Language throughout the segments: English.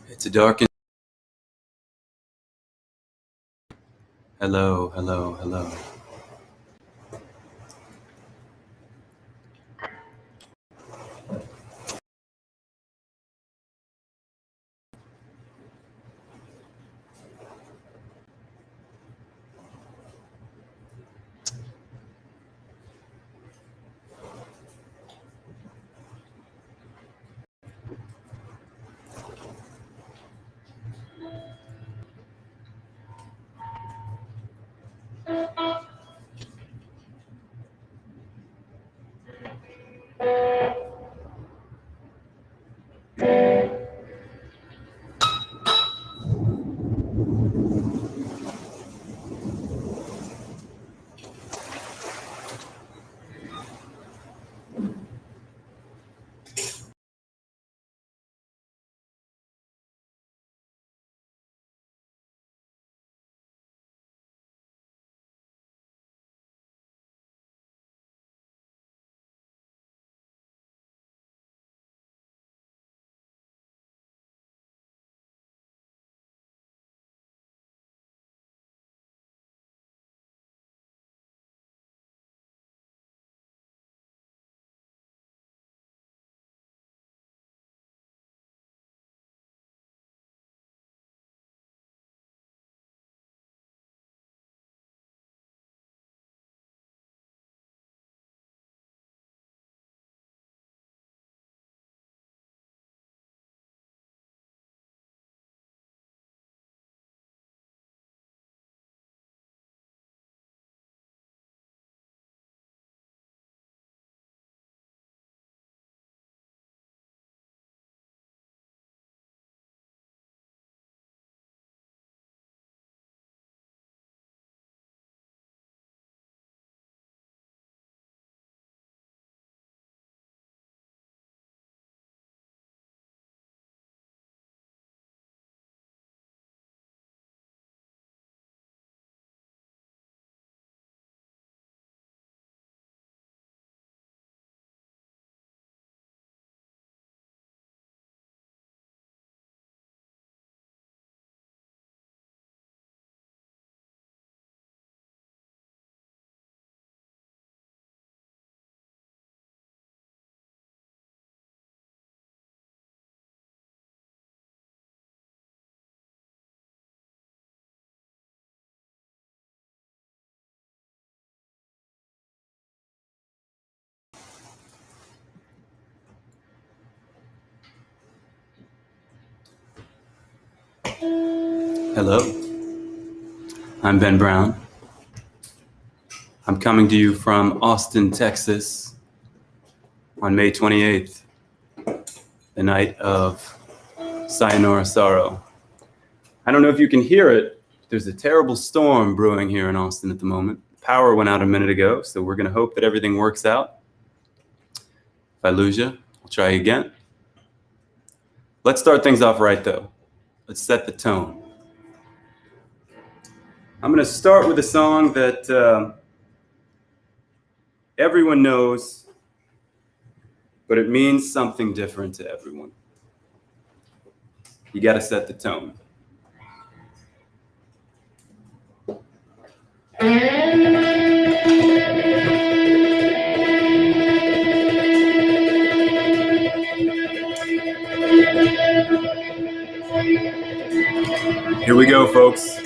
It's a dark and hello, hello, hello. Hello, I'm Ben Brown. I'm coming to you from Austin, Texas on May 28th, the night of Sayonara Sorrow. I don't know if you can hear it. There's a terrible storm brewing here in Austin at the moment. Power went out a minute ago, so we're going to hope that everything works out. If I lose you, I'll try again. Let's start things off right, though. Let's set the tone. I'm going to start with a song that everyone knows, but it means something different to everyone. You got to set the tone. Here we go, folks.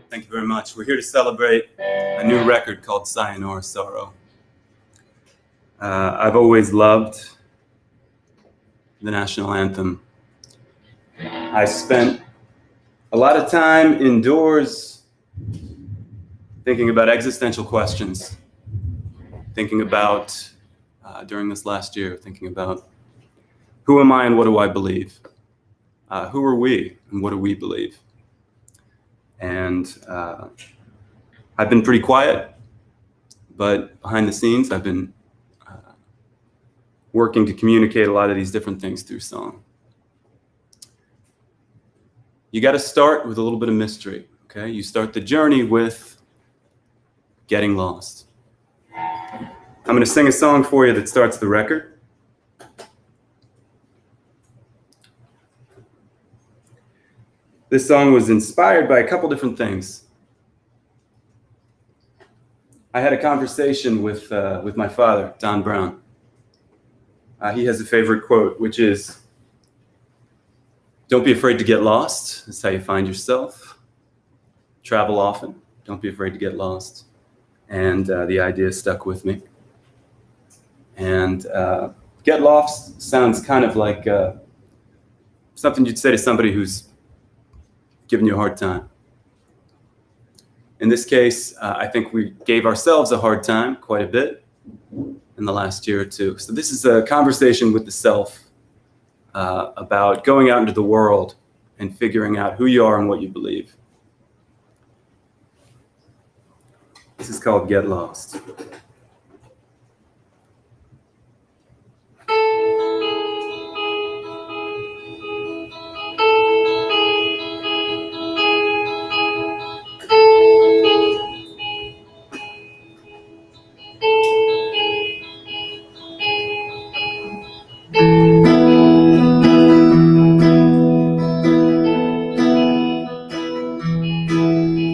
Thank you very much. We're here to celebrate a new record called Sayonara Sorrow. I've always loved the national anthem. I spent a lot of time indoors thinking about existential questions, thinking about, during this last year, thinking about who am I and what do I believe? Who are we and what do we believe? And I've been pretty quiet, but behind the scenes, I've been working to communicate a lot of these different things through song. You got to start with a little bit of mystery, okay? You start the journey with getting lost. I'm going to sing a song for you that starts the record. This song was inspired by a couple different things. I had a conversation with my father, Don Brown. He has a favorite quote, which is, "Don't be afraid to get lost. That's how you find yourself. Travel often. Don't be afraid to get lost." And the idea stuck with me. And get lost sounds kind of like something you'd say to somebody who's giving you a hard time. In this case, I think we gave ourselves a hard time quite a bit in the last year or two. So this is a conversation with the self about going out into the world and figuring out who you are and what you believe. This is called Get Lost.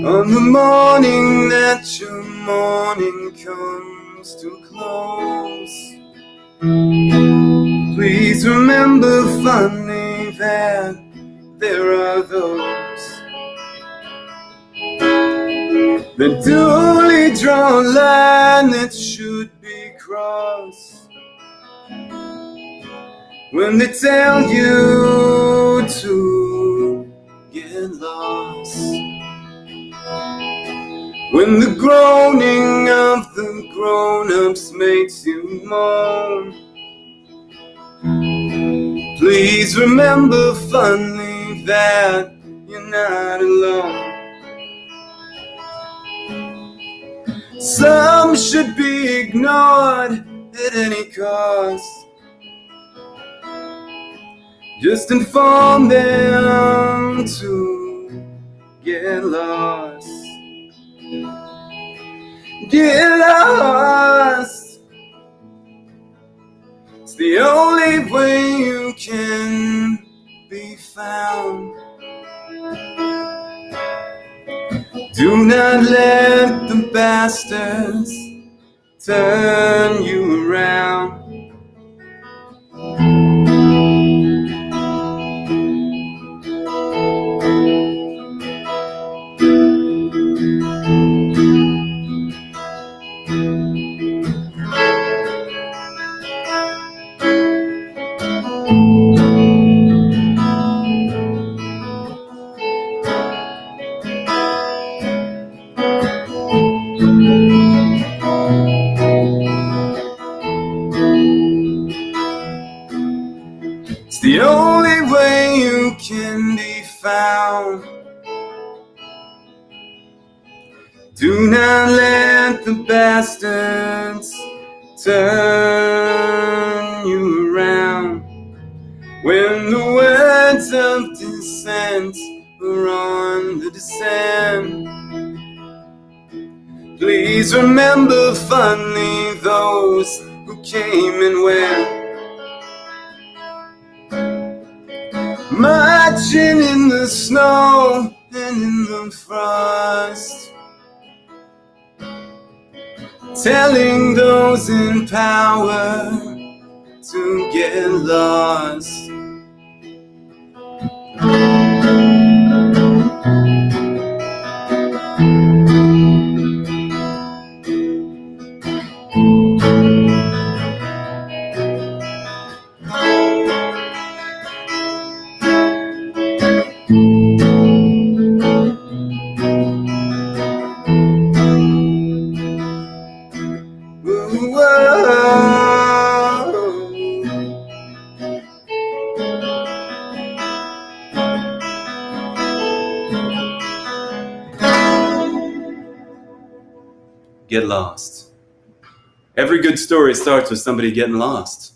On the morning that your morning comes to close, please remember fondly that there are those that duly draw a line that should be crossed when they tell you to get lost. When the groaning of the grown-ups makes you moan, please remember fondly that you're not alone. Some should be ignored at any cost. Just inform them to get lost. Get lost. It's the only way you can be found. Do not let the bastards turn you around. It's the only way you can be found. Do not let the bastards turn you around when the words of dissent are on the descent. Please remember fondly those who came and went, marching in the snow and in the frost, telling those in power to get lost. Get lost. Every good story starts with somebody getting lost.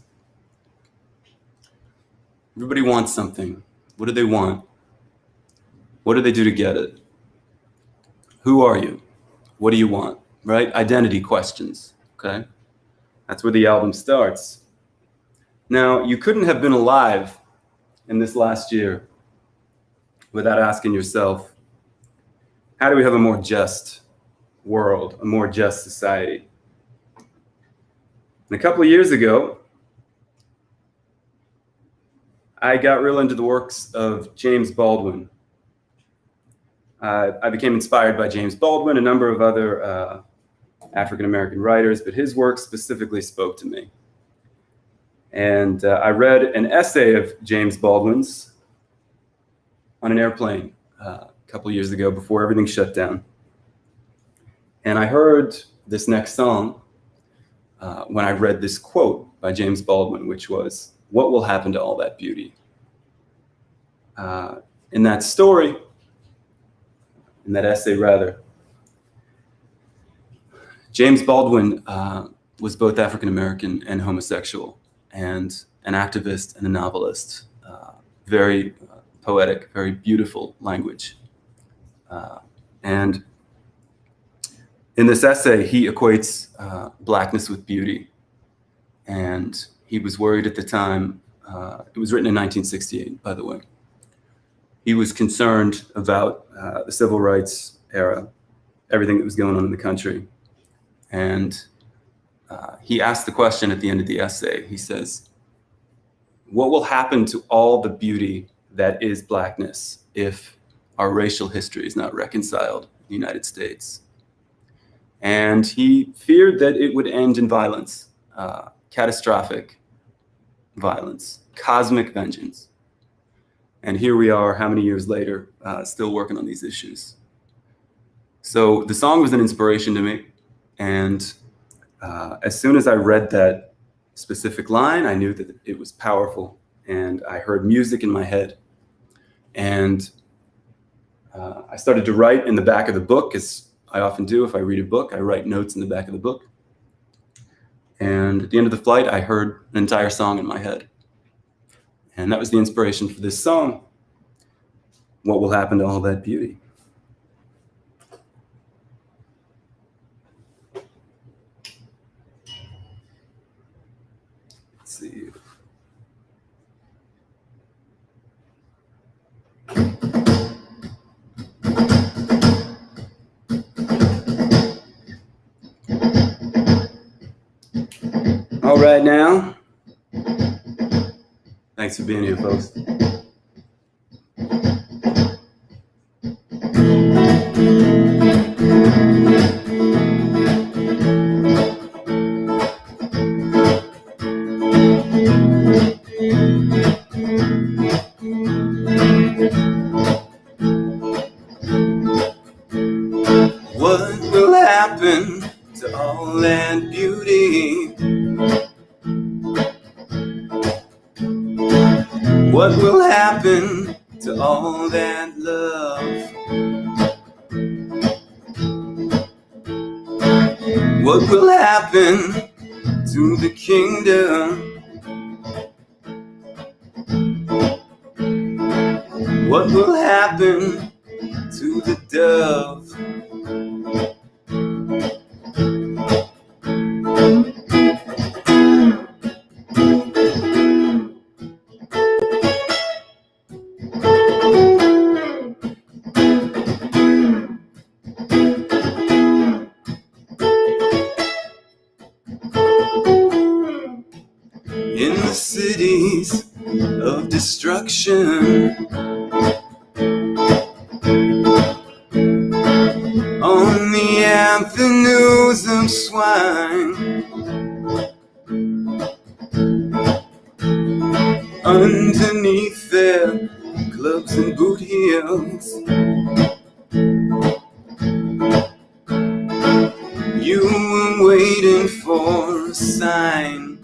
Everybody wants something. What do they want? What do they do to get it? Who are you? What do you want? Right? Identity questions. Okay? That's where the album starts. Now, you couldn't have been alive in this last year without asking yourself, how do we have a more just world, a more just society? And a couple of years ago, I got real into the works of James Baldwin. I became inspired by James Baldwin, a number of other African-American writers, but his work specifically spoke to me. And I read an essay of James Baldwin's on an airplane a couple years ago before everything shut down. And I heard this next song when I read this quote by James Baldwin, which was, "What will happen to all that beauty?" In that story, in that essay rather, James Baldwin was both African-American and homosexual, and an activist and a novelist. Very poetic, very beautiful language. And in this essay, he equates blackness with beauty. And he was worried at the time, it was written in 1968, by the way. He was concerned about the civil rights era, everything that was going on in the country. And he asked the question at the end of the essay. He says, what will happen to all the beauty that is blackness if our racial history is not reconciled in the United States? And he feared that it would end in violence, catastrophic violence, cosmic vengeance. And here we are, how many years later, still working on these issues. So the song was an inspiration to me. And as soon as I read that specific line, I knew that it was powerful. And I heard music in my head. And I started to write in the back of the book, as I often do. If I read a book, I write notes in the back of the book. And at the end of the flight, I heard an entire song in my head. And that was the inspiration for this song, What Will Happen to All That Beauty? Let's see. All right now. Thanks for being here, folks. What will happen to all that beauty? What will happen to all that love? What will happen to the kingdom. What will happen to the dove? In the cities of destruction, on the avenues of swine, underneath their clubs and boot heels, you were waiting for a sign.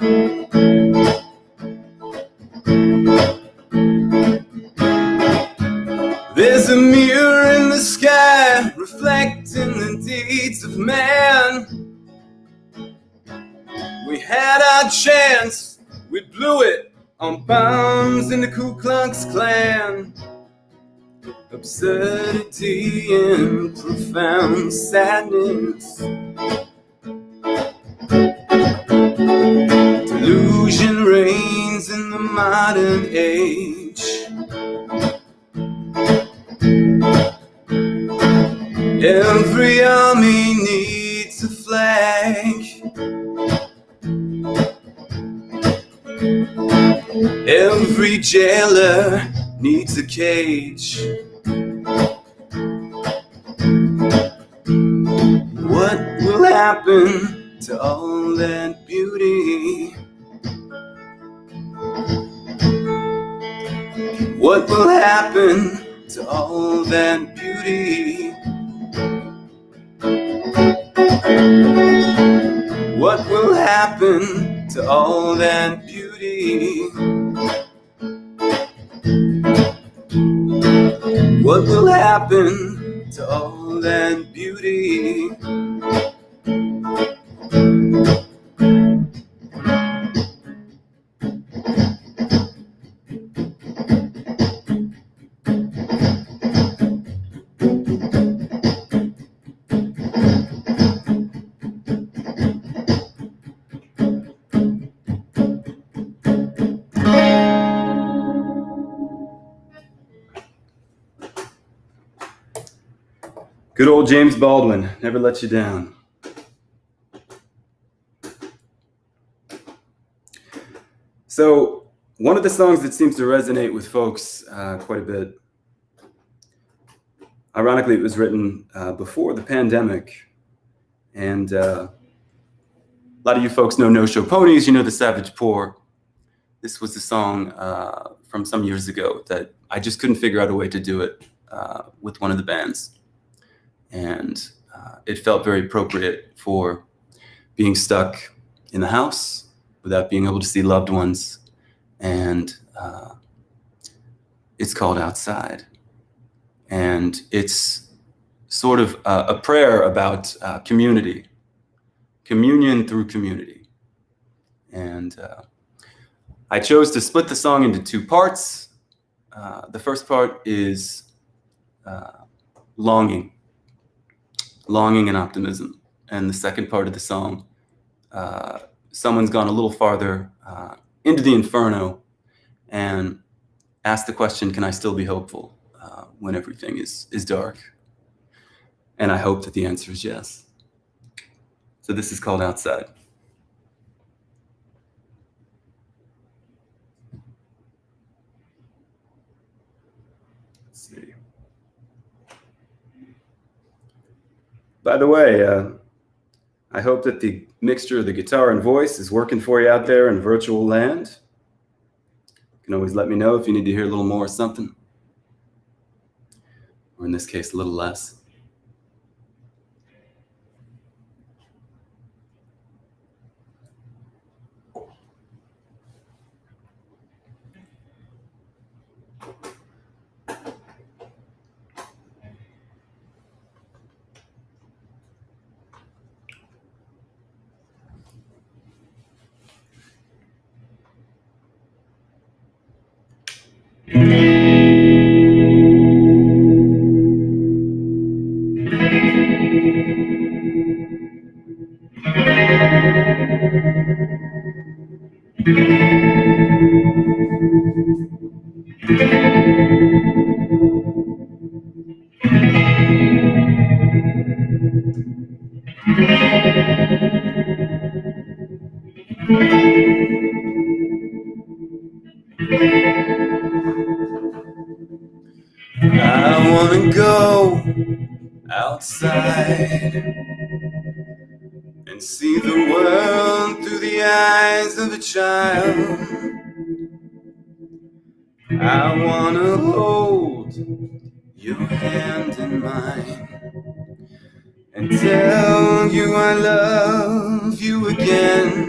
There's a mirror in the sky reflecting the deeds of man. We had our chance, we blew it on bombs in the Ku Klux Klan. Absurdity and profound sadness, delusion reigns in the modern age. Every army needs a flag. Every jailer needs a cage. What will happen to all that beauty? What will happen to all that beauty? What will happen to all that beauty? What will happen to all that beauty? Good old James Baldwin, never let you down. So, one of the songs that seems to resonate with folks quite a bit, ironically, it was written before the pandemic. And a lot of you folks know No Show Ponies, you know the Savage Poor. This was a song from some years ago that I just couldn't figure out a way to do it with one of the bands. And it felt very appropriate for being stuck in the house without being able to see loved ones. And it's called Outside. And it's sort of a prayer about community, communion through community. And I chose to split the song into two parts. The first part is longing and optimism. And the second part of the song, someone's gone a little farther into the inferno and asked the question, can I still be hopeful when everything is dark? And I hope that the answer is yes. So this is called Outside. Let's see. By the way, I hope that the mixture of the guitar and voice is working for you out there in virtual land. You can always let me know if you need to hear a little more or something. Or in this case, a little less. I wanna go outside and see the world through the eyes of a child. I wanna hold your hand in mine and tell you I love you again.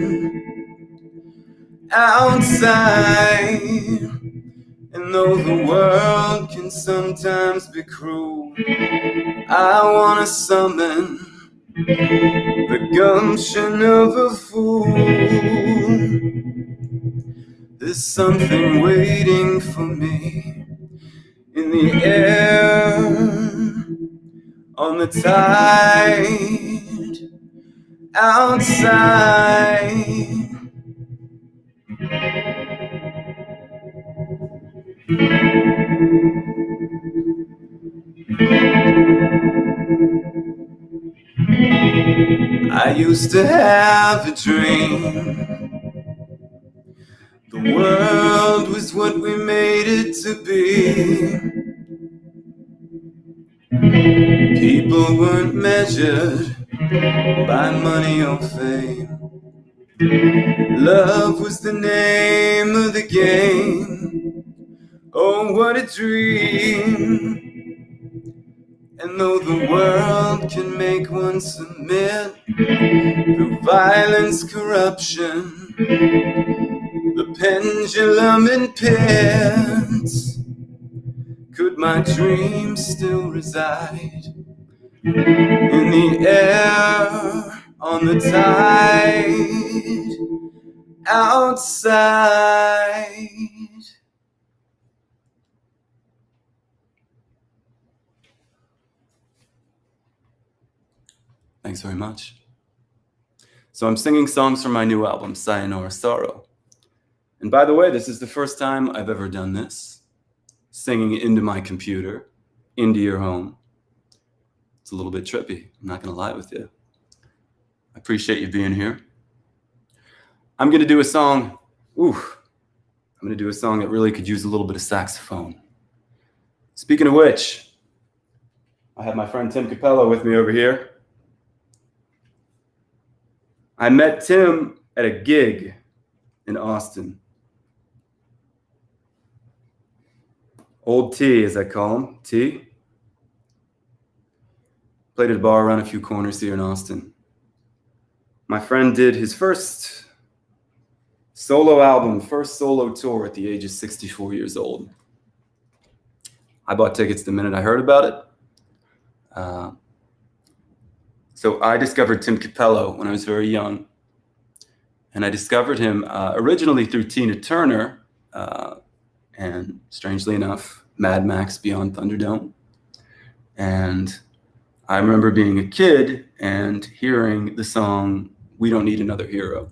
Outside, and though the world can sometimes be cruel, I wanna summon the gumption of a fool. There's something waiting for me in the air, on the tide, outside. I used to have a dream. The world was what we made it to be. People weren't measured by money or fame. Love was the name of the game. Oh, what a dream. And though the world can make one submit through violence, corruption, the pendulum in pits, could my dream still reside in the air, on the tide, outside? Thanks very much. So I'm singing songs from my new album, Sayonara Sorrow. And by the way, this is the first time I've ever done this, singing into my computer, into your home. It's a little bit trippy, I'm not gonna lie with you. I appreciate you being here. I'm gonna do a song, that really could use a little bit of saxophone. Speaking of which, I have my friend Tim Capello with me over here. I met Tim at a gig in Austin. Old T, as I call him, T. Played at a bar around a few corners here in Austin. My friend did his first solo album, first solo tour at the age of 64 years old. I bought tickets the minute I heard about it. So I discovered Tim Capello when I was very young. And I discovered him originally through Tina Turner, and strangely enough, Mad Max Beyond Thunderdome. And I remember being a kid and hearing the song, We Don't Need Another Hero.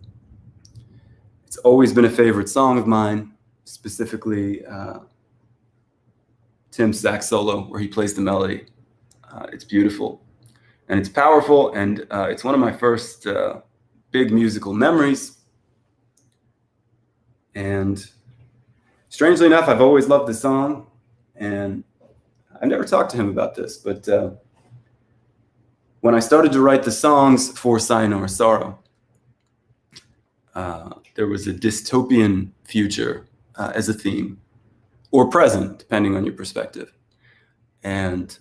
It's always been a favorite song of mine, specifically Tim's sax solo where he plays the melody. It's beautiful and it's powerful, and it's one of my first big musical memories. And strangely enough, I've always loved the song, and I've never talked to him about this, but when I started to write the songs for Sayonara Sorrow, there was a dystopian future as a theme, or present, depending on your perspective. And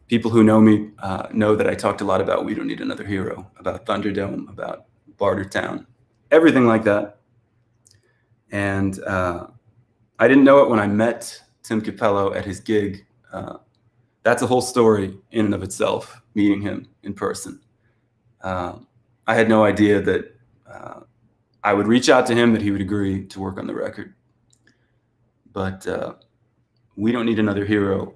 people who know me know that I talked a lot about We Don't Need Another Hero, about Thunderdome, about Bartertown, everything like that. And I didn't know it when I met Tim Capello at his gig. That's a whole story in and of itself, meeting him in person. I had no idea that I would reach out to him, that he would agree to work on the record. but We Don't Need Another Hero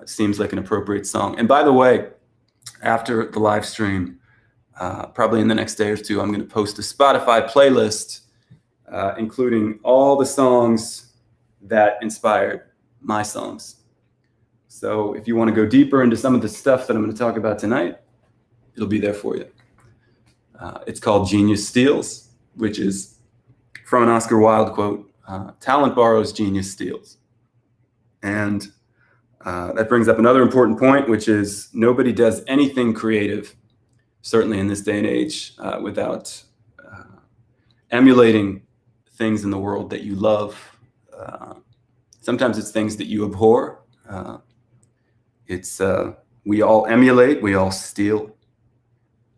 seems like an appropriate song. And by the way, after the live stream, probably in the next day or two, I'm going to post a Spotify playlist, including all the songs that inspired my songs. So if you want to go deeper into some of the stuff that I'm going to talk about tonight, it'll be there for you. It's called Genius Steals, which is from an Oscar Wilde quote, talent borrows, genius steals. And that brings up another important point, which is nobody does anything creative, certainly in this day and age, without emulating things in the world that you love. Sometimes it's things that you abhor. We all emulate, we all steal.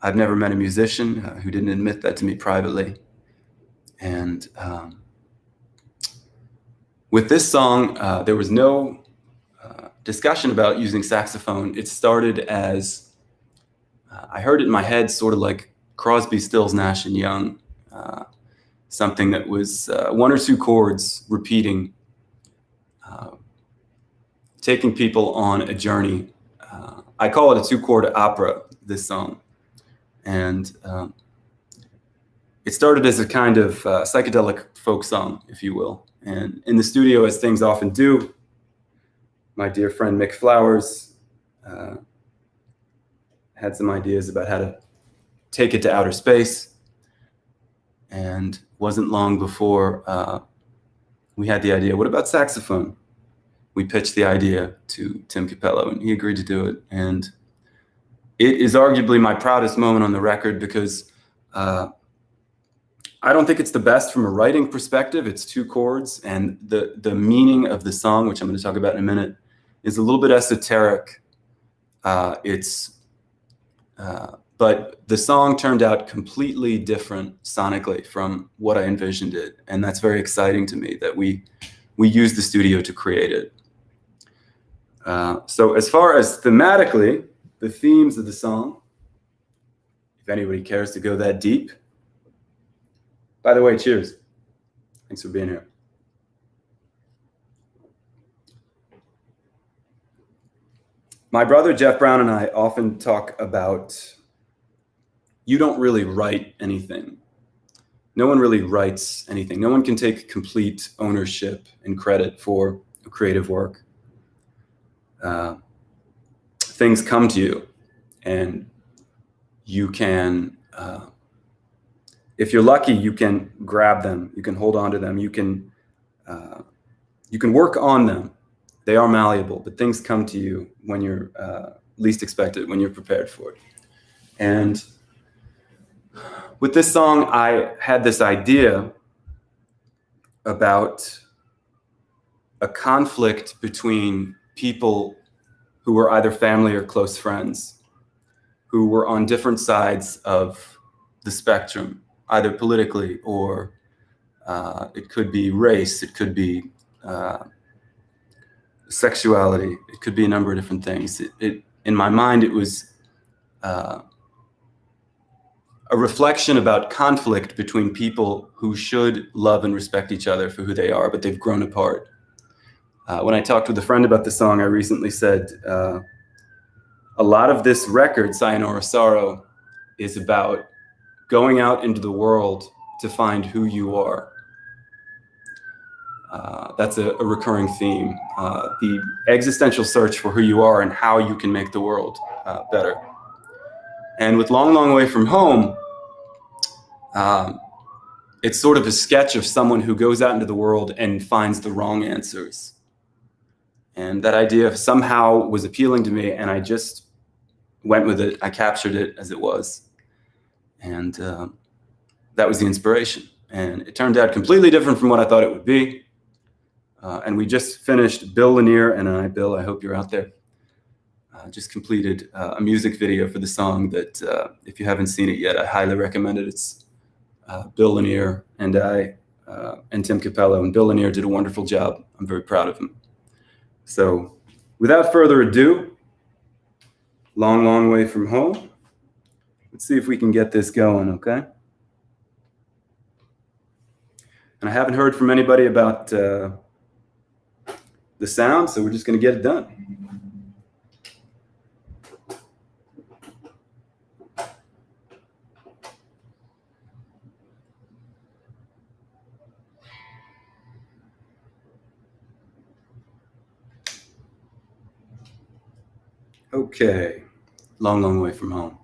I've never met a musician who didn't admit that to me privately. And with this song, there was no discussion about using saxophone. It started as, I heard it in my head, sort of like Crosby, Stills, Nash and Young, something that was one or two chords repeating, taking people on a journey. I call it a two-chord opera, this song. And it started as a kind of psychedelic folk song, if you will. And in the studio, as things often do, my dear friend Mick Flowers had some ideas about how to take it to outer space. And wasn't long before we had the idea, what about saxophone? We pitched the idea to Tim Capello, and he agreed to do it. And it is arguably my proudest moment on the record because I don't think it's the best from a writing perspective. It's two chords, and the meaning of the song, which I'm going to talk about in a minute, is a little bit esoteric. But the song turned out completely different sonically from what I envisioned it, and that's very exciting to me that we used the studio to create it. So as far as thematically, the themes of the song, if anybody cares to go that deep. By the way, cheers. Thanks for being here. My brother Jeff Brown and I often talk about, you don't really write anything. No one really writes anything. No one can take complete ownership and credit for a creative work. Things come to you, and you can, if you're lucky, you can grab them, you can hold on to them, you can work on them. They are malleable, but things come to you when you're least expected, when you're prepared for it. And with this song, I had this idea about a conflict between people who were either family or close friends, who were on different sides of the spectrum, either politically or it could be race, it could be sexuality, it could be a number of different things. In my mind, it was a reflection about conflict between people who should love and respect each other for who they are, but they've grown apart. When I talked with a friend about the song, I recently said, a lot of this record, Sayonara Sorrow, is about going out into the world to find who you are. That's a recurring theme, the existential search for who you are and how you can make the world better. And with Long, Long Way From Home, it's sort of a sketch of someone who goes out into the world and finds the wrong answers. And that idea somehow was appealing to me, and I just went with it. I captured it as it was. And that was the inspiration. And it turned out completely different from what I thought it would be. And we just finished, Bill Lanier and I, Bill, I hope you're out there, just completed a music video for the song that, if you haven't seen it yet, I highly recommend it. It's Bill Lanier and I and Tim Capello. And Bill Lanier did a wonderful job. I'm very proud of him. So without further ado, Long, Long Way From Home. Let's see if we can get this going, okay? And I haven't heard from anybody about the sound, so we're just going to get it done. Okay, long, long way from home.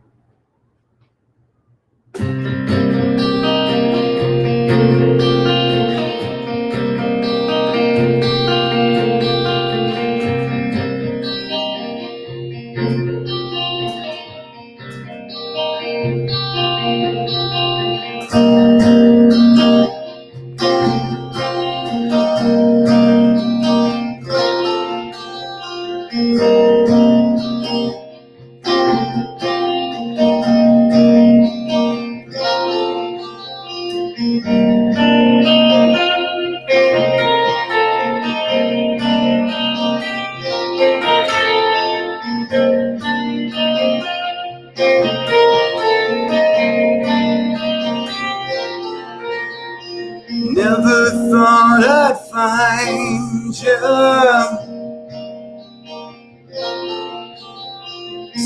Never thought I'd find you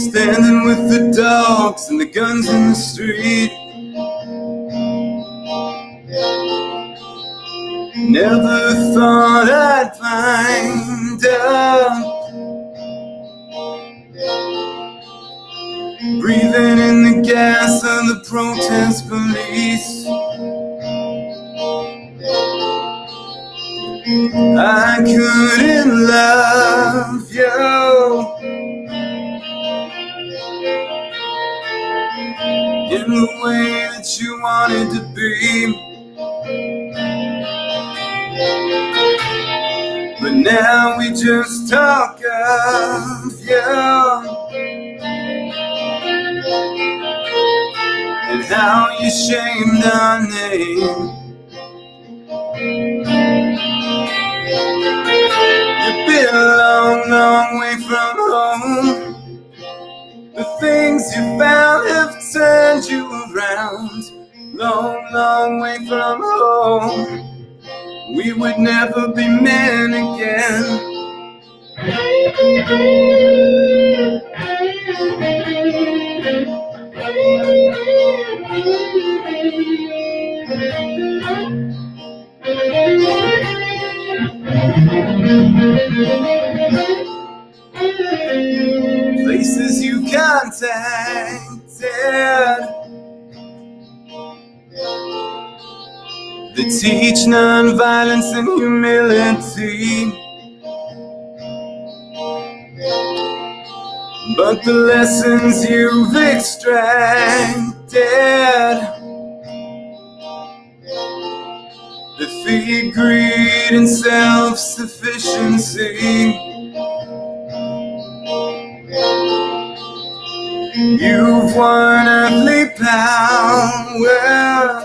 standing with the dogs and the guns in the street. Never thought I'd find out breathing in the gas of the protest police. I couldn't love you in the way that you wanted to be, but now we just talk of you and how you shamed our name. You've been a long, long way from home. The things you found have turned you around. Long, long way from home. We would never be men again. Places you contacted that teach nonviolence and humility, but the lessons you've extracted that feed greed and self-sufficiency. You've won earthly power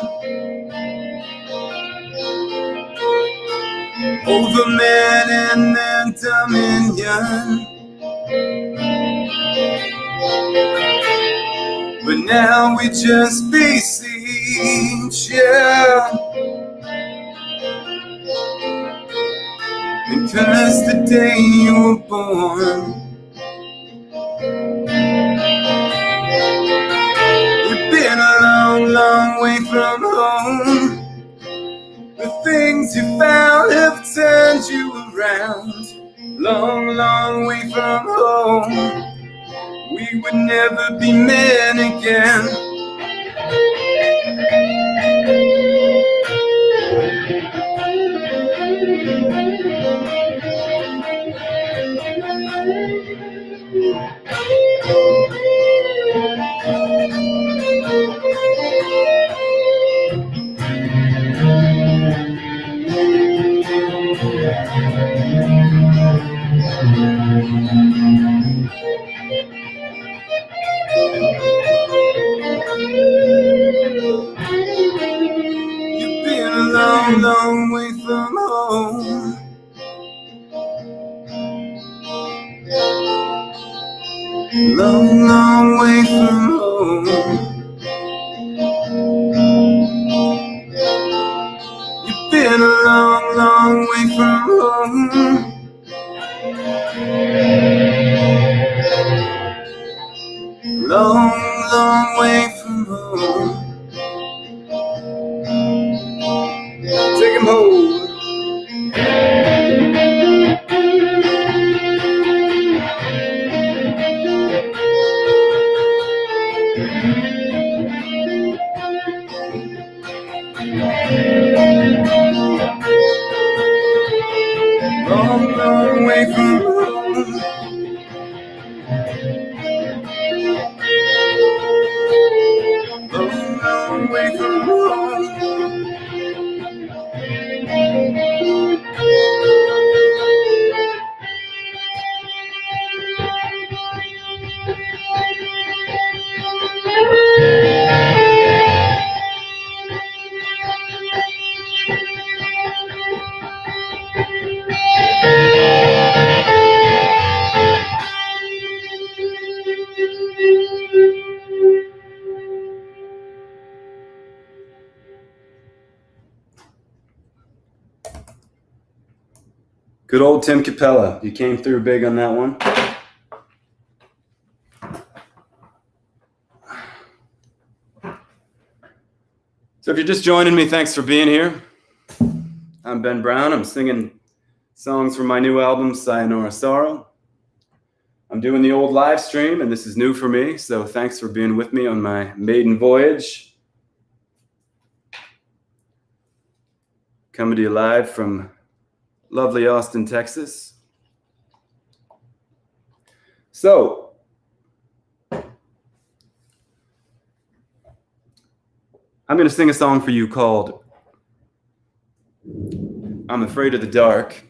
over men and their dominion, but now we just beseech you and curse the day you were born. You've been a long, long way from home. The things you found have turned you around. Long, long way from home. We would never be men again. You've been a long, long way from home. Long, long way from home. You've been been a long, long way from home. Long, long way from home. Take him home. Long, long way from home. Long, long way from home. Good old Tim Capella. You came through big on that one. So if you're just joining me, thanks for being here. I'm Ben Brown. I'm singing songs from my new album, Sayonara Sorrow. I'm doing the old live stream, and this is new for me, so thanks for being with me on my maiden voyage. Coming to you live from lovely Austin, Texas. So, I'm going to sing a song for you called I'm Afraid of the Dark.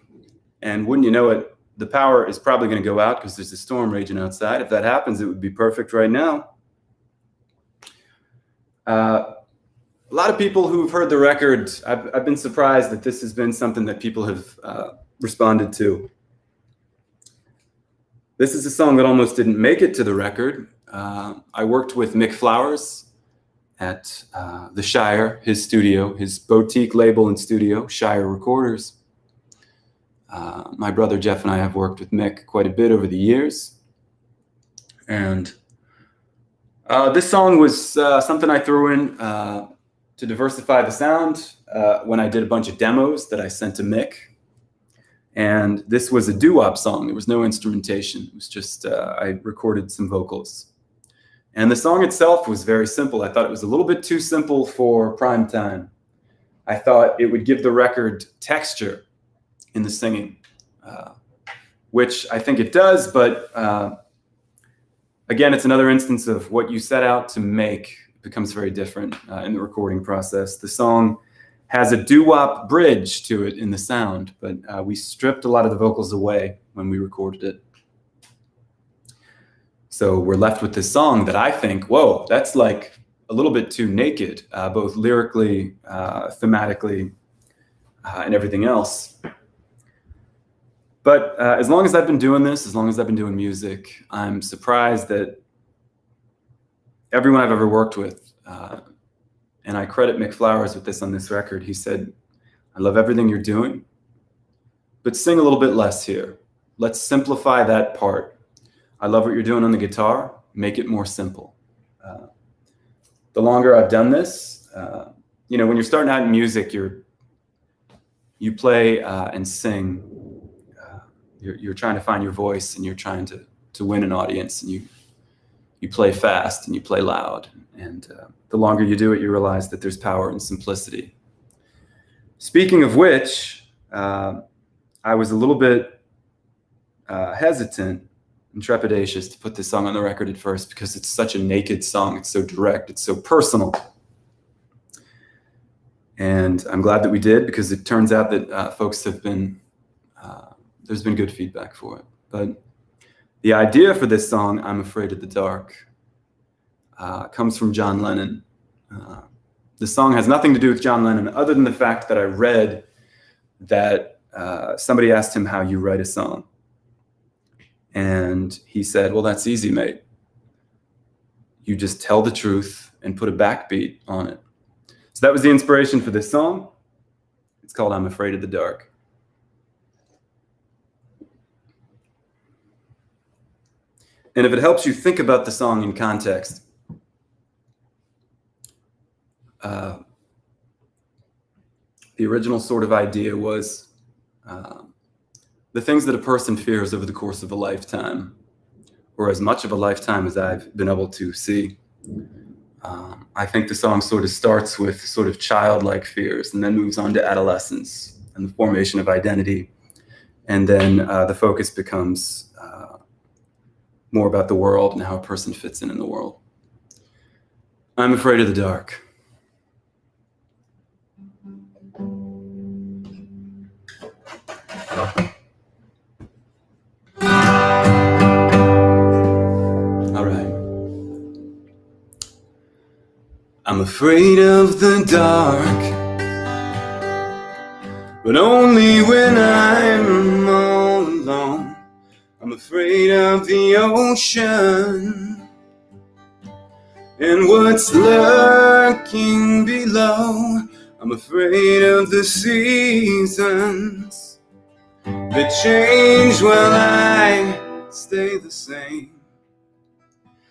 And wouldn't you know it, the power is probably going to go out because there's a storm raging outside. If that happens, it would be perfect right now. A lot of people who've heard the record, I've been surprised that this has been something that people have responded to. This is a song that almost didn't make it to the record. I worked with Mick Flowers at the Shire, his studio, his boutique label and studio, Shire Recorders. My brother Jeff and I have worked with Mick quite a bit over the years. And this song was something I threw in to diversify the sound when I did a bunch of demos that I sent to Mick. And this was a doo-wop song. There was no instrumentation. It was just, I recorded some vocals. And the song itself was very simple. I thought it was a little bit too simple for prime time. I thought it would give the record texture in the singing, which I think it does, but again, it's another instance of what you set out to make becomes very different in the recording process. The song has a doo-wop bridge to it in the sound, but we stripped a lot of the vocals away when we recorded it. So we're left with this song that I think, whoa, that's like a little bit too naked, both lyrically, thematically, and everything else. But as long as I've been doing this, as long as I've been doing music, I'm surprised that everyone I've ever worked with, and I credit Mick Flowers with this on this record, he said, I love everything you're doing, but sing a little bit less here. Let's simplify that part. I love what you're doing on the guitar. Make it more simple. The longer I've done this, you know, when you're starting out in music, you play and sing. You're trying to find your voice, and you're trying to win an audience, and you play fast and you play loud. And the longer you do it, you realize that there's power in simplicity. Speaking of which, I was a little bit hesitant and trepidatious to put this song on the record at first because it's such a naked song. It's so direct. It's so personal. And I'm glad that we did, because it turns out that folks have been, there's been good feedback for it. But the idea for this song, I'm Afraid of the Dark, comes from John Lennon. The song has nothing to do with John Lennon other than the fact that I read that somebody asked him how you write a song. And he said, well, that's easy, mate. You just tell the truth and put a backbeat on it. So that was the inspiration for this song. It's called I'm Afraid of the Dark. And if it helps you think about the song in context, the original sort of idea was the things that a person fears over the course of a lifetime, or as much of a lifetime as I've been able to see. I think the song sort of starts with sort of childlike fears and then moves on to adolescence and the formation of identity. And then the focus becomes more about the world and how a person fits in the world. I'm afraid of the dark. All right. I'm afraid of the dark, but only when I'm all alone. I'm afraid of the ocean and what's lurking below. I'm afraid of the seasons that change while I stay the same.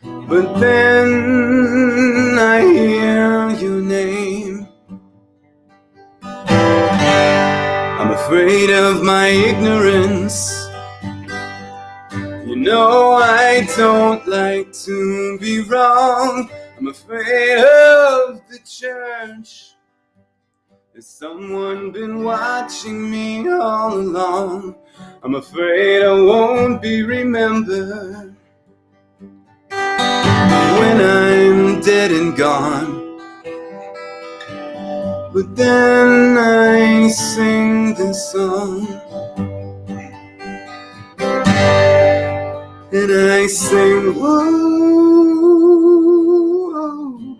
But then I hear your name. I'm afraid of my ignorance. You know I don't like to be wrong. I'm afraid of the church. Has someone been watching me all along? I'm afraid I won't be remembered when I'm dead and gone. But then I sing this song, and I sing, whoa, ooh.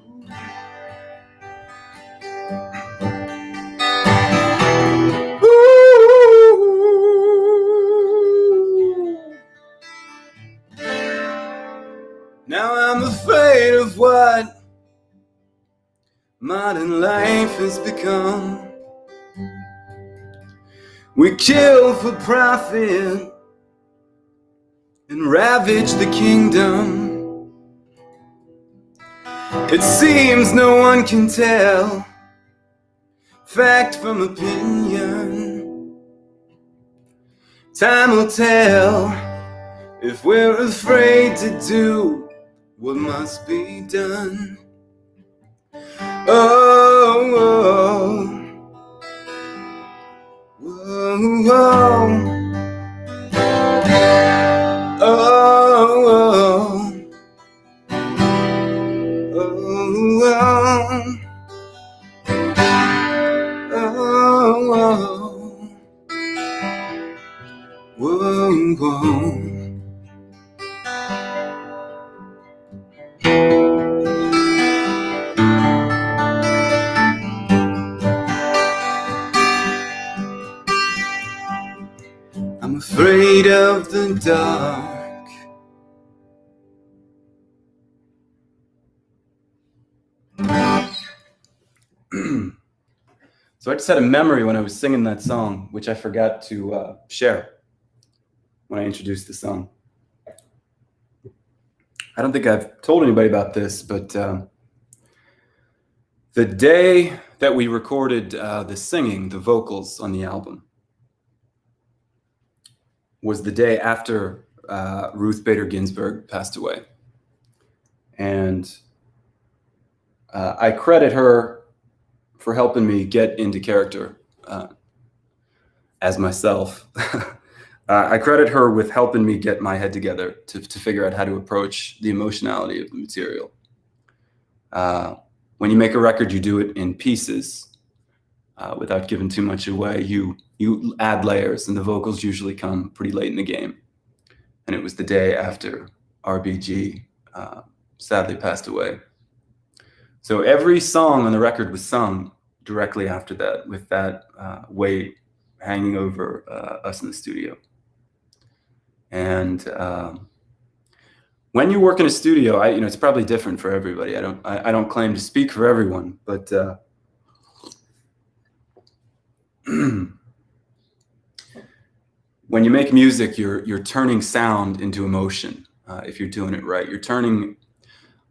Now I'm afraid of what modern life has become. We kill for profit and ravage the kingdom. It seems no one can tell fact from opinion. Time will tell if we're afraid to do what must be done. Oh, oh, whoa, whoa. Oh, oh, oh, whoa, whoa. I'm afraid of the dark. So I just had a memory when I was singing that song, which I forgot to share when I introduced the song. I don't think I've told anybody about this, but the day that we recorded the singing, the vocals on the album, was the day after Ruth Bader Ginsburg passed away. And I credit her for helping me get into character as myself. I credit her with helping me get my head together to figure out how to approach the emotionality of the material. When you make a record, you do it in pieces without giving too much away. You add layers, and the vocals usually come pretty late in the game. And it was the day after RBG sadly passed away. So every song on the record was sung directly after that, with that weight hanging over us in the studio. And when you work in a studio, it's probably different for everybody. I don't claim to speak for everyone, but When you make music, you're turning sound into emotion. If you're doing it right, you're turning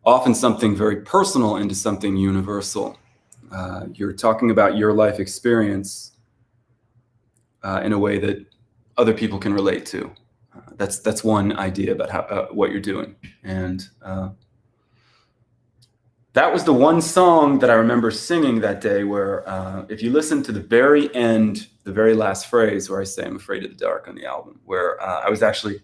often something very personal into something universal. You're talking about your life experience in a way that other people can relate to. That's one idea about how what you're doing, and that was the one song that I remember singing that day. Where if you listen to the very end, the very last phrase, where I say "I'm afraid of the dark" on the album, where I was actually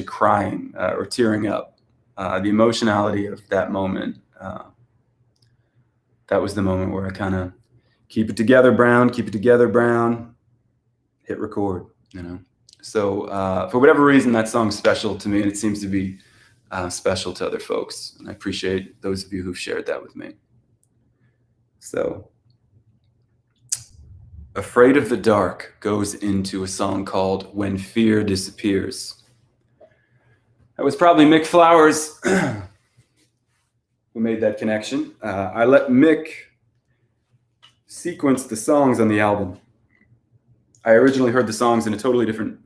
crying or tearing up. The emotionality of that moment. That was the moment where I kind of keep it together, Brown. Keep it together, Brown. Hit record. So for whatever reason, that song's special to me, and it seems to be special to other folks. And I appreciate those of you who've shared that with me. So, Afraid of the Dark goes into a song called When Fear Disappears. That was probably Mick Flowers who made that connection. I let Mick sequence the songs on the album. I originally heard the songs in a totally different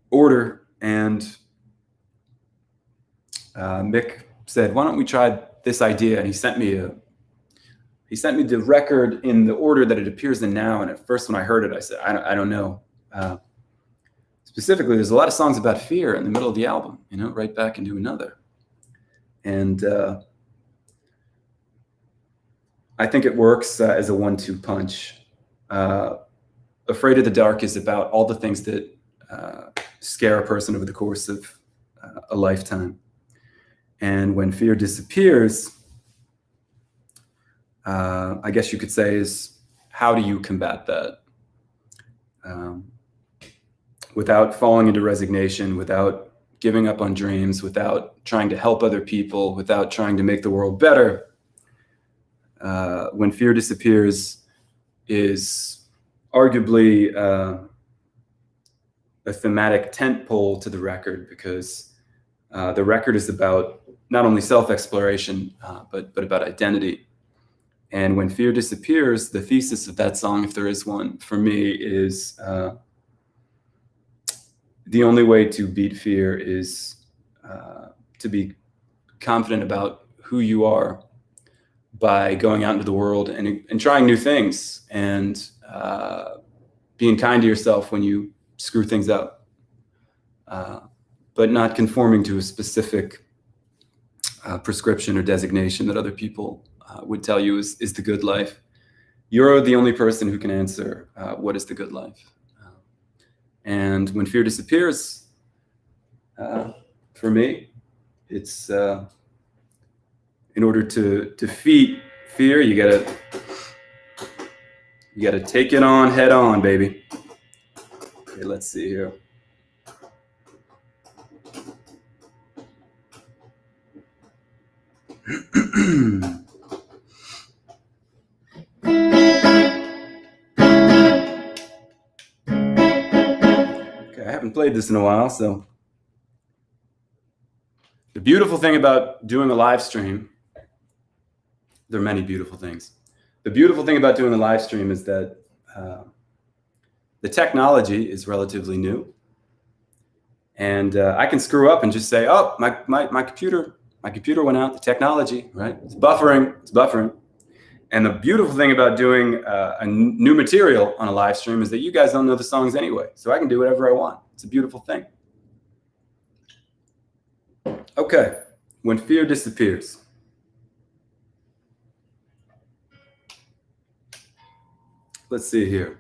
order, and Mick said, "Why don't we try this idea?" And he sent me the record in the order that it appears in now. And at first, when I heard it, I said, "I don't know." Specifically, there's a lot of songs about fear in the middle of the album. Right back into another, and I think it works as a 1-2 punch. Afraid of the Dark is about all the things that scare a person over the course of a lifetime. And When Fear Disappears, I guess you could say, is how do you combat that? Without falling into resignation, without giving up on dreams, without trying to help other people, without trying to make the world better. When Fear Disappears is arguably a thematic tentpole to the record, because the record is about not only self-exploration, but about identity. And When Fear Disappears, the thesis of that song, if there is one, for me, is the only way to beat fear is to be confident about who you are by going out into the world and trying new things, and being kind to yourself when you screw things up, but not conforming to a specific prescription or designation that other people would tell you is the good life. You're the only person who can answer what is the good life. And When Fear Disappears, for me, it's in order to defeat fear, you gotta take it on head on, baby. Okay, let's see here. Okay, I haven't played this in a while, so the beautiful thing about doing a live stream, there are many beautiful things. The beautiful thing about doing a live stream is that the technology is relatively new, and I can screw up and just say, "Oh, my computer went out. The technology, right? It's buffering." And the beautiful thing about doing a new material on a live stream is that you guys don't know the songs anyway, so I can do whatever I want. It's a beautiful thing. Okay, When Fear Disappears. Let's see here.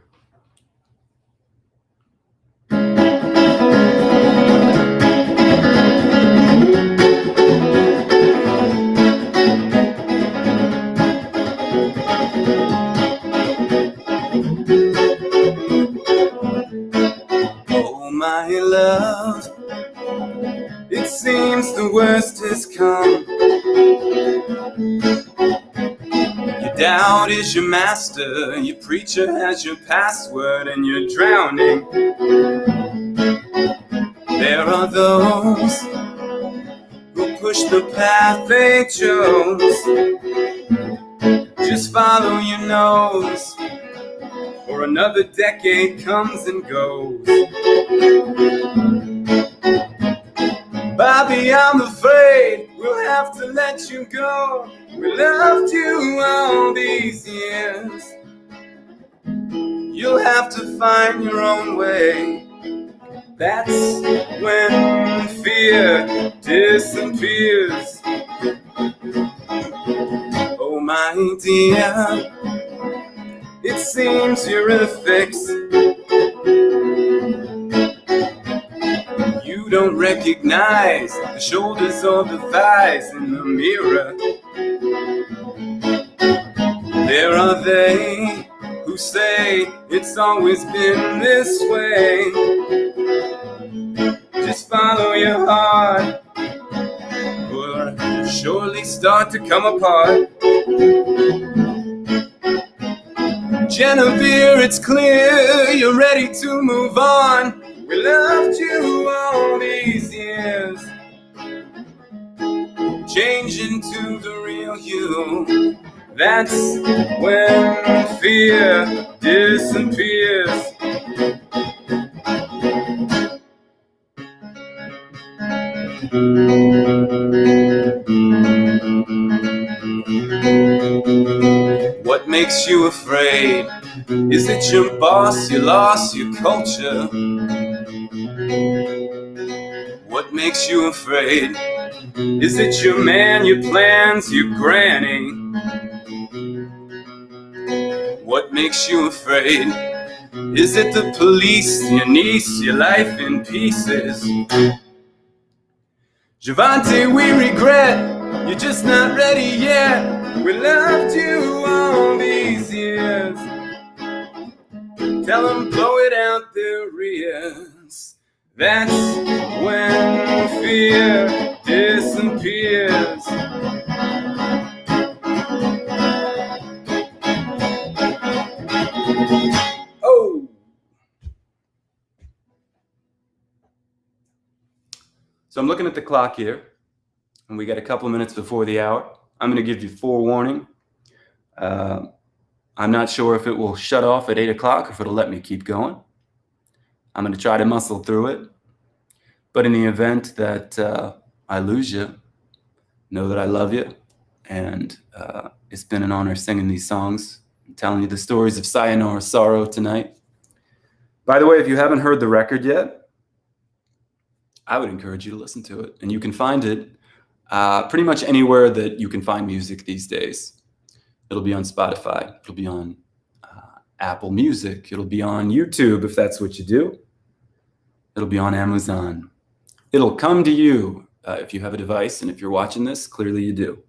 Oh, my love, it seems the worst has come. Your doubt is your master, your preacher has your password, and you're drowning. There are those who push the path they chose. Just follow your nose. or another decade comes and goes. Bobby, I'm afraid we'll have to let you go. We loved you all these years. You'll have to find your own way. That's when fear disappears. Oh my dear, it seems you're in a fix. You don't recognize the shoulders or the thighs in the mirror. There are they who say it's always been this way. Just follow your heart, or you'll surely start to come apart. Genevieve, it's clear you're ready to move on. We loved you all these years. Change into the real you. That's when fear disappears. What makes you afraid? Is it your boss, your loss, your culture? What makes you afraid? Is it your man, your plans, your granny? What makes you afraid? Is it the police, your niece, your life in pieces? Javante, we regret you're just not ready yet. We loved you all these years. Tell them blow it out their ears. That's when fear disappears. Oh! So I'm looking at the clock here, and we got a couple of minutes before the hour. I'm going to give you forewarning. I'm not sure if it will shut off at 8 o'clock or if it'll let me keep going. I'm going to try to muscle through it. But in the event that I lose you, know that I love you. And it's been an honor singing these songs, telling you the stories of Sayonara Sorrow tonight. By the way, if you haven't heard the record yet, I would encourage you to listen to it. And you can find it pretty much anywhere that you can find music these days. It'll be on Spotify. It'll be on Apple Music. It'll be on YouTube if that's what you do. It'll be on Amazon. It'll come to you if you have a device, and if you're watching this, clearly you do.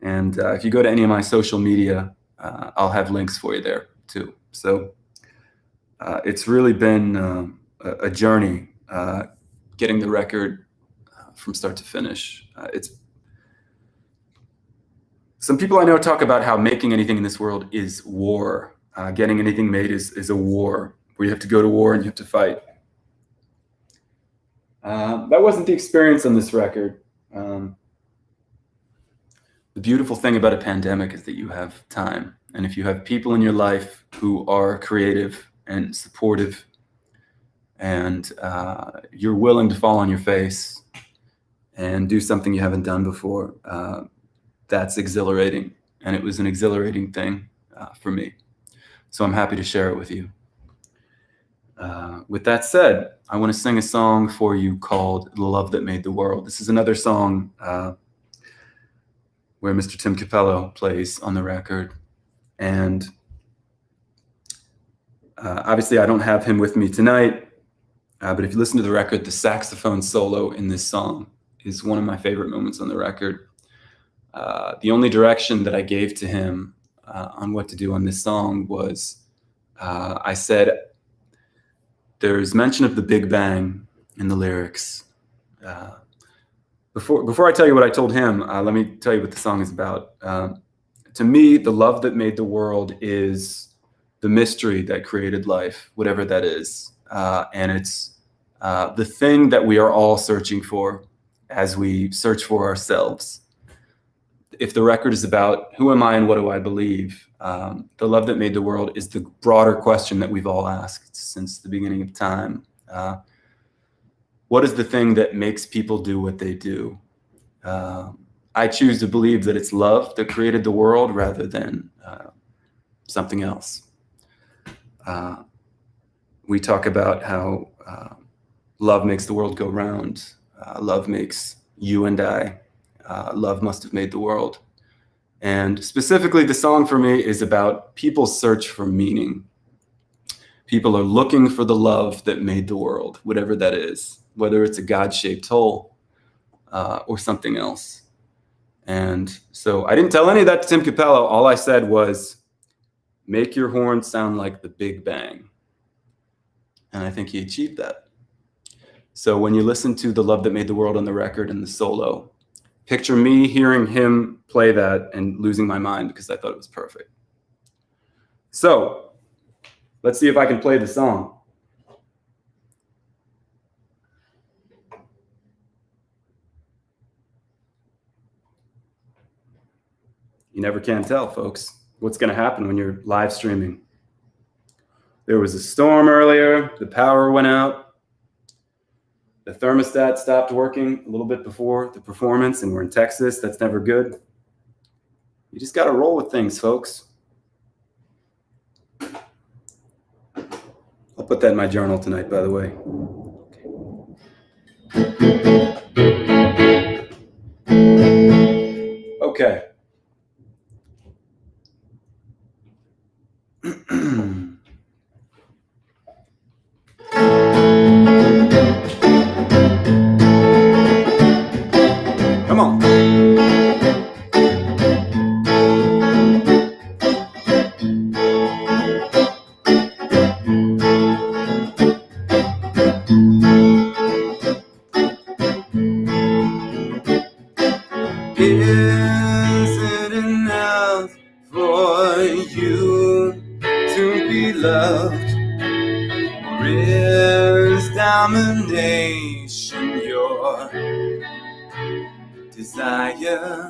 And if you go to any of my social media, I'll have links for you there too. So it's really been a journey getting the record from start to finish. Some people I know talk about how making anything in this world is war. Getting anything made is a war where you have to go to war and you have to fight. That wasn't the experience on this record. The beautiful thing about a pandemic is that you have time. And if you have people in your life who are creative and supportive, and you're willing to fall on your face and do something you haven't done before, that's exhilarating. And it was an exhilarating thing for me. So I'm happy to share it with you. With that said, I want to sing a song for you called The Love That Made the World. This is another song where Mr. Tim Capello plays on the record. And obviously I don't have him with me tonight, but if you listen to the record, the saxophone solo in this song is one of my favorite moments on the record. The only direction that I gave to him on what to do on this song was I said, there's mention of the Big Bang in the lyrics. Before I tell you what I told him, let me tell you what the song is about. To me, the love that made the world is the mystery that created life, whatever that is. And it's the thing that we are all searching for as we search for ourselves. if the record is about who am I and what do I believe, the love that made the world is the broader question that we've all asked since the beginning of time. What is the thing that makes people do what they do? I choose to believe that it's love that created the world rather than something else. We talk about how love makes the world go round. Love makes you and I. Love must have made the world. And specifically, the song for me is about people's search for meaning. People are looking for the love that made the world, whatever that is, whether it's a God-shaped hole or something else. And so I didn't tell any of that to Tim Capello. All I said was, make your horn sound like the Big Bang. And I think he achieved that. So when you listen to The Love That Made the World on the record and the solo, picture me hearing him play that and losing my mind because I thought it was perfect. So let's see if I can play the song. You never can tell, folks, what's going to happen when you're live streaming. There was a storm earlier. The power went out. The thermostat stopped working a little bit before the performance, and we're in Texas. That's never good. You just got to roll with things, folks. I'll put that in my journal tonight, by the way. Okay. Come on. Is it enough for you to be loved? Or is domination your desire?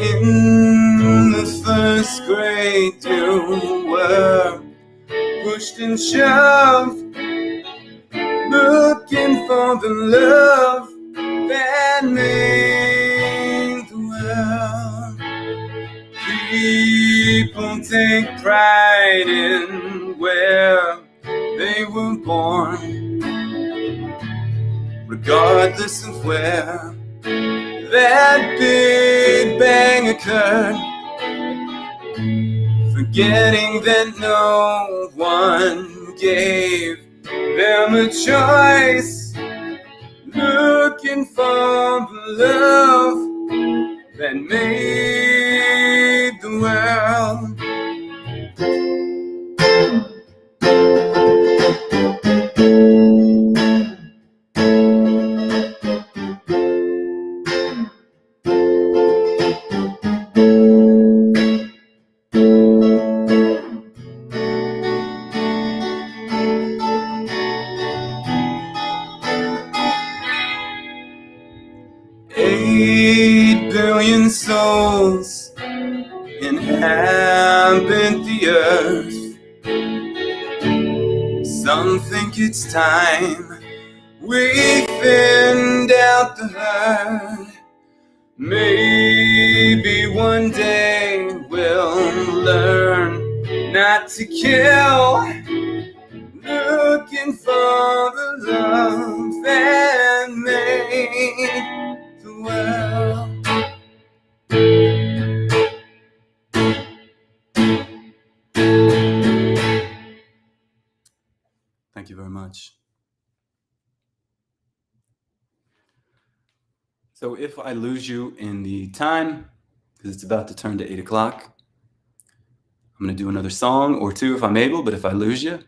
In the first grade you were pushed and shoved, looking for the love that made the world. People take pride in where they were born, regardless of where that Big Bang occurred, forgetting that no one gave them a choice, looking for the love that made the world. 8 billion souls inhabit the earth. Some think it's time we thinned out the herd. Maybe one day we'll learn not to kill, looking for the love that made the world. Thank you very much. So if I lose you in the time, because it's about to turn to 8 o'clock, I'm going to do another song or two if I'm able, but if I lose you,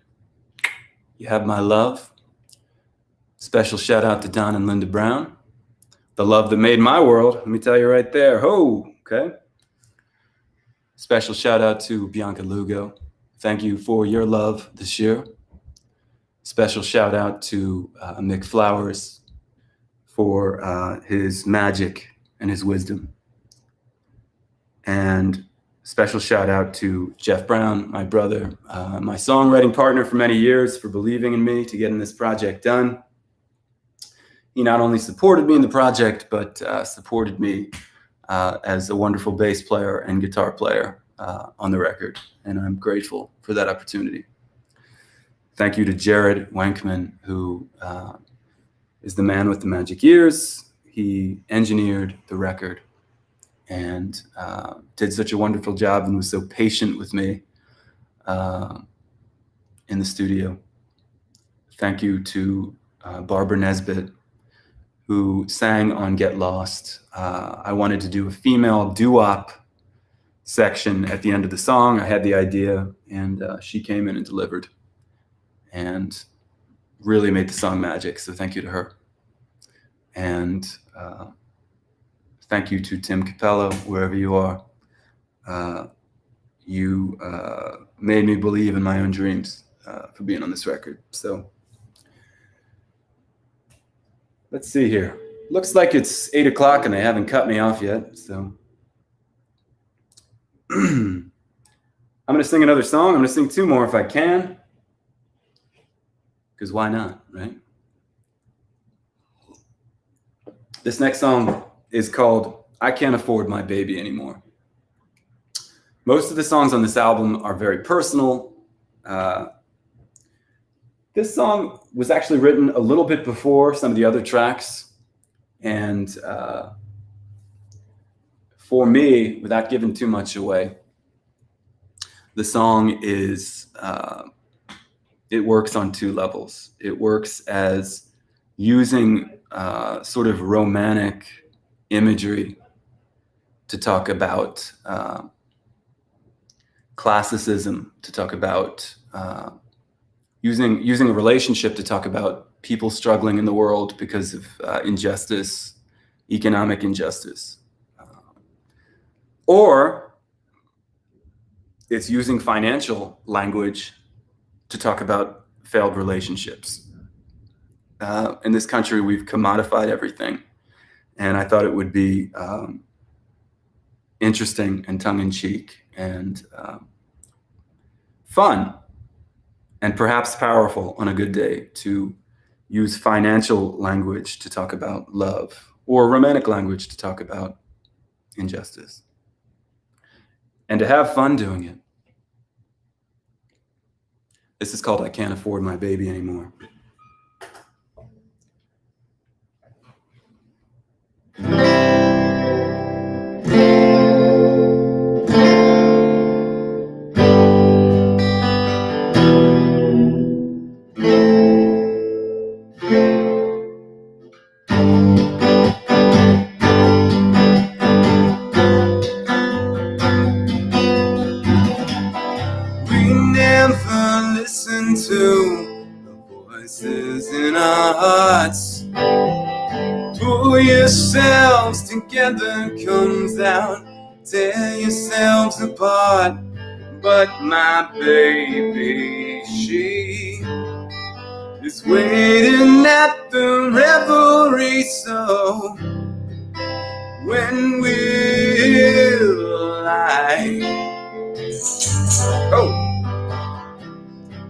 you have my love. Special shout out to Don and Linda Brown. The love that made my world, let me tell you right there. Ho, okay? Special shout out to Bianca Lugo. Thank you for your love this year. Special shout out to Mick Flowers for his magic and his wisdom. And special shout out to Jeff Brown, my brother, my songwriting partner for many years, for believing in me to getting this project done. He not only supported me in the project, but supported me as a wonderful bass player and guitar player on the record. And I'm grateful for that opportunity. Thank you to Jared Wankman, who is the man with the magic ears. He engineered the record and did such a wonderful job and was so patient with me in the studio. Thank you to Barbara Nesbitt, who sang on Get Lost. I wanted to do a female doo-wop section at the end of the song. I had the idea, and she came in and delivered and really made the song magic, so thank you to her. And thank you to Tim Capello, wherever you are. You made me believe in my own dreams for being on this record. So let's see here. Looks like it's 8 o'clock and they haven't cut me off yet. So I'm going to sing another song. I'm going to sing 2 more if I can. Because why not, right? This next song is called I Can't Afford My Baby Anymore. Most of the songs on this album are very personal. This song was actually written a little bit before some of the other tracks. And for me, without giving too much away, the song is, it works on 2 levels. It works as using sort of romantic imagery to talk about classicism, to talk about using a relationship to talk about people struggling in the world because of injustice, economic injustice. Or it's using financial language to talk about failed relationships. In this country, we've commodified everything. And I thought it would be interesting and tongue-in-cheek and fun and perhaps powerful on a good day to use financial language to talk about love or romantic language to talk about injustice. And to have fun doing it. This is called I Can't Afford My Baby Anymore. To the voices in our hearts. Pull yourselves together comes out, tear yourselves apart. But my baby, she is waiting at the revelry, so when will I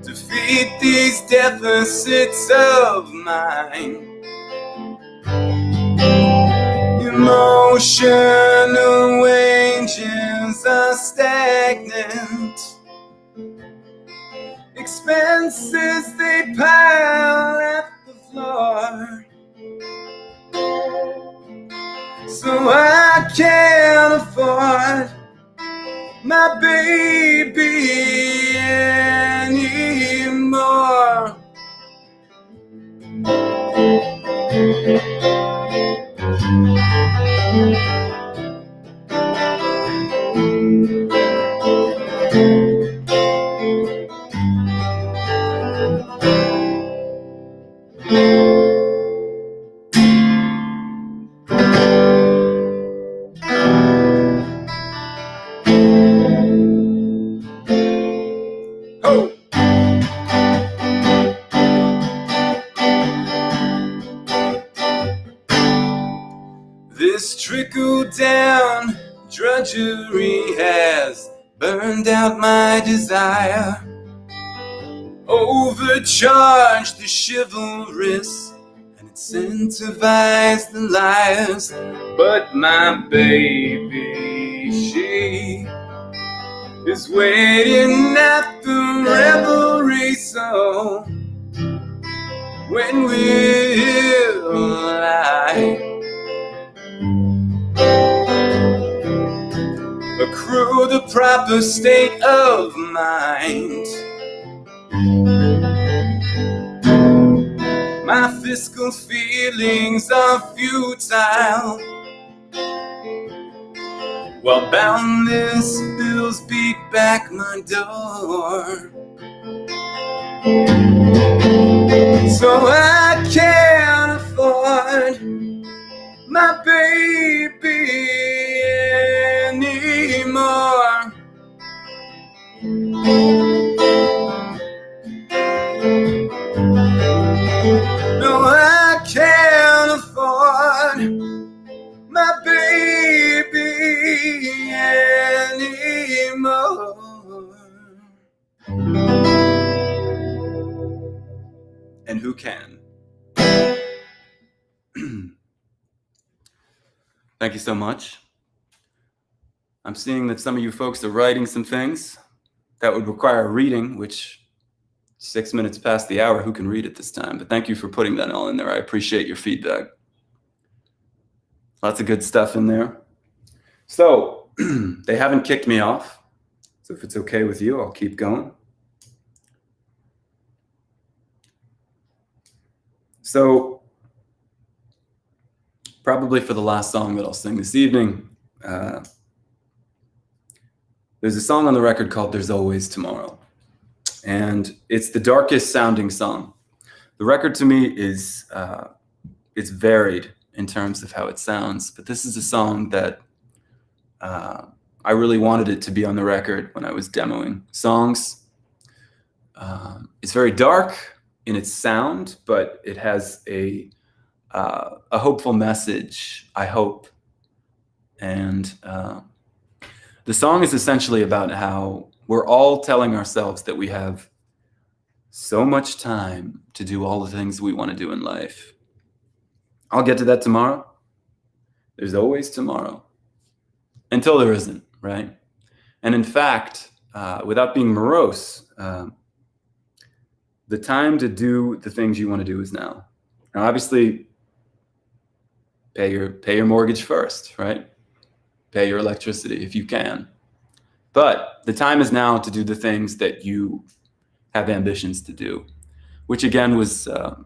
defeat these deficits of mine? Emotional wages are stagnant. Expenses, they pile at the floor. So I can't afford my baby anymore. This trickle down luxury has burned out my desire, overcharged the chivalrous, and incentivized the liars. But my baby, she is waiting at the revelry, so when will I accrue the proper state of mind? My fiscal feelings are futile, while boundless bills beat back my door. So I can't afford my baby anymore. No, I can't afford my baby anymore. And who can? Thank you so much. I'm seeing that some of you folks are writing some things that would require reading, which 6 minutes past the hour, who can read at this time? But thank you for putting that all in there. I appreciate your feedback. Lots of good stuff in there. So they haven't kicked me off. So if it's okay with you, I'll keep going. So probably for the last song that I'll sing this evening, there's a song on the record called There's Always Tomorrow. And it's the darkest sounding song. The record to me is, it's varied in terms of how it sounds, but this is a song that I really wanted it to be on the record when I was demoing songs. It's very dark in its sound, but it has a hopeful message, I hope. And the song is essentially about how we're all telling ourselves that we have so much time to do all the things we want to do in life. I'll get to that tomorrow. There's always tomorrow. Until there isn't, right? And in fact, without being morose, the time to do the things you want to do is now. Now, obviously, pay your mortgage first, right? Pay your electricity if you can. But the time is now to do the things that you have ambitions to do, which again was, a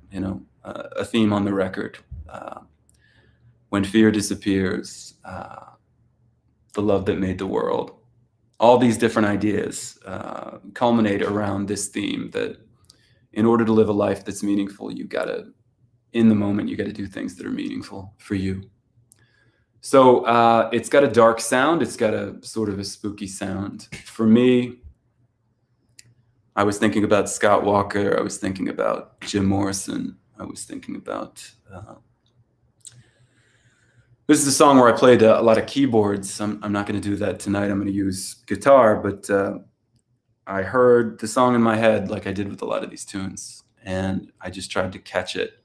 theme on the record. When fear disappears, the love that made the world. All these different ideas culminate around this theme that in order to live a life that's meaningful, you gotta, in the moment, you gotta do things that are meaningful for you. So it's got a dark sound. It's got a sort of a spooky sound. For me, I was thinking about Scott Walker. I was thinking about Jim Morrison. I was thinking about... This is a song where I played a lot of keyboards. I'm not going to do that tonight. I'm going to use guitar, but I heard the song in my head like I did with a lot of these tunes, and I just tried to catch it.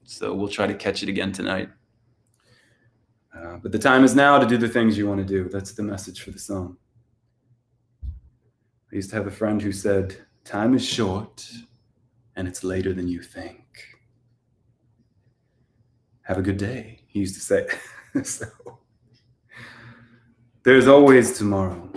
So we'll try to catch it again tonight. But the time is now to do the things you want to do. That's the message for the song. I used to have a friend who said, time is short and it's later than you think. Have a good day, he used to say. So, there's always tomorrow.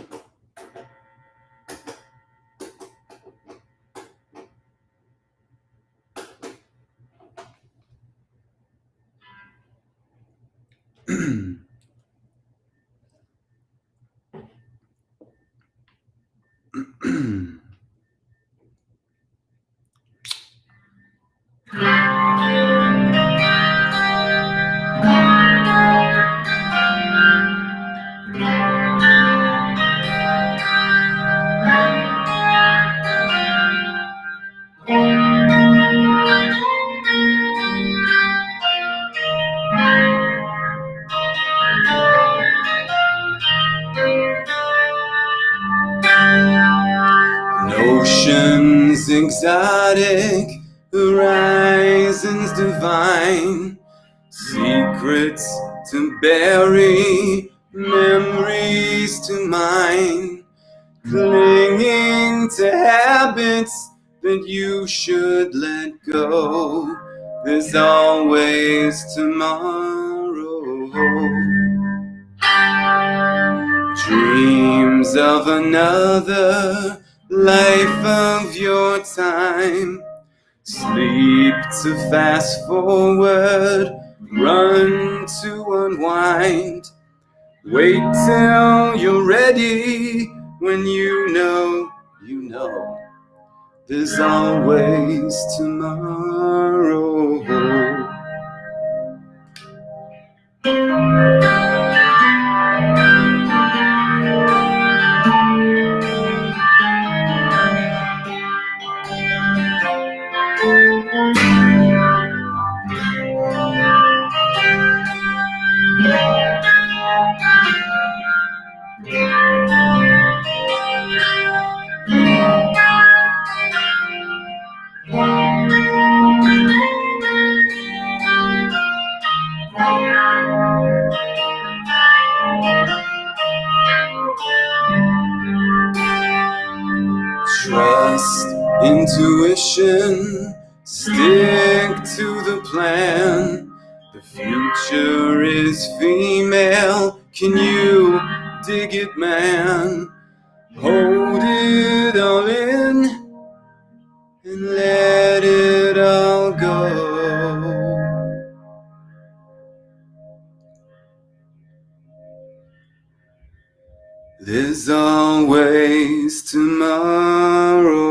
Oceans exotic, horizons divine, secrets to bury, memories to mine, clinging to habits that you should let go. There's always tomorrow. Dreams of another life of your time. Sleep to fast forward, run to unwind. Wait till you're ready. When you know, you know. There's always tomorrow. Trust intuition, stick to the plan. The future is female, can you dig it, man? Hold it all in and let it all go. There's always tomorrow.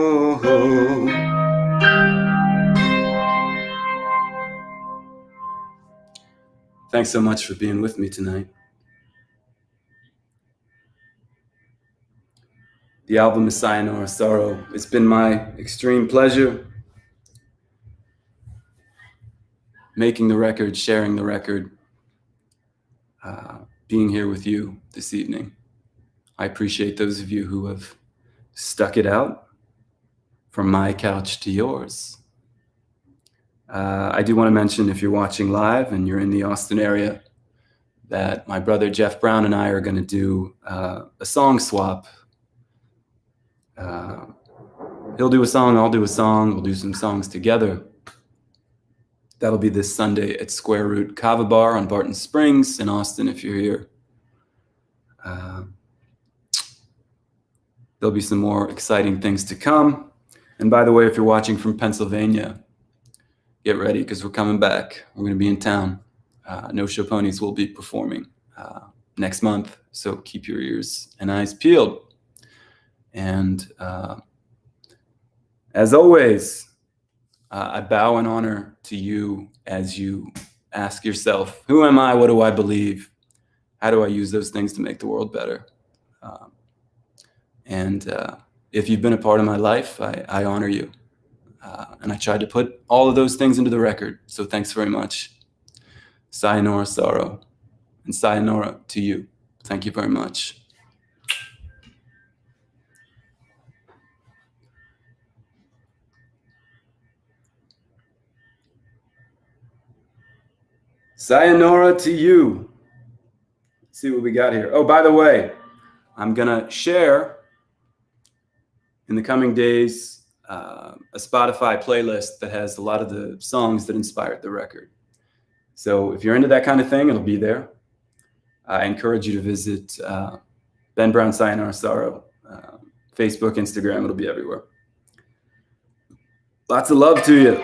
Thanks so much for being with me tonight. The album is Sayonara Sorrow. It's been my extreme pleasure making the record, sharing the record, being here with you this evening. I appreciate those of you who have stuck it out from my couch to yours. I do want to mention, if you're watching live and you're in the Austin area, that my brother Jeff Brown and I are going to do a song swap. He'll do a song, I'll do a song, we'll do some songs together. That'll be this Sunday at Square Root Kava Bar on Barton Springs in Austin if you're here. There'll be some more exciting things to come. And by the way, if you're watching from Pennsylvania, get ready because we're coming back. We're going to be in town. No Show Ponies will be performing next month, so keep your ears and eyes peeled. And as always, I bow in honor to you as you ask yourself, who am I? What do I believe? How do I use those things to make the world better? And if you've been a part of my life, I honor you. And I tried to put all of those things into the record. So thanks very much. Sayonara Sorrow. And sayonara to you. Thank you very much. Sayonara to you. Let's see what we got here. Oh, by the way, I'm going to share in the coming days a Spotify playlist that has a lot of the songs that inspired the record. So if you're into that kind of thing, it'll be there. I encourage you to visit Ben Brown Sayonara Sorrow, Facebook, Instagram, it'll be everywhere. Lots of love to you.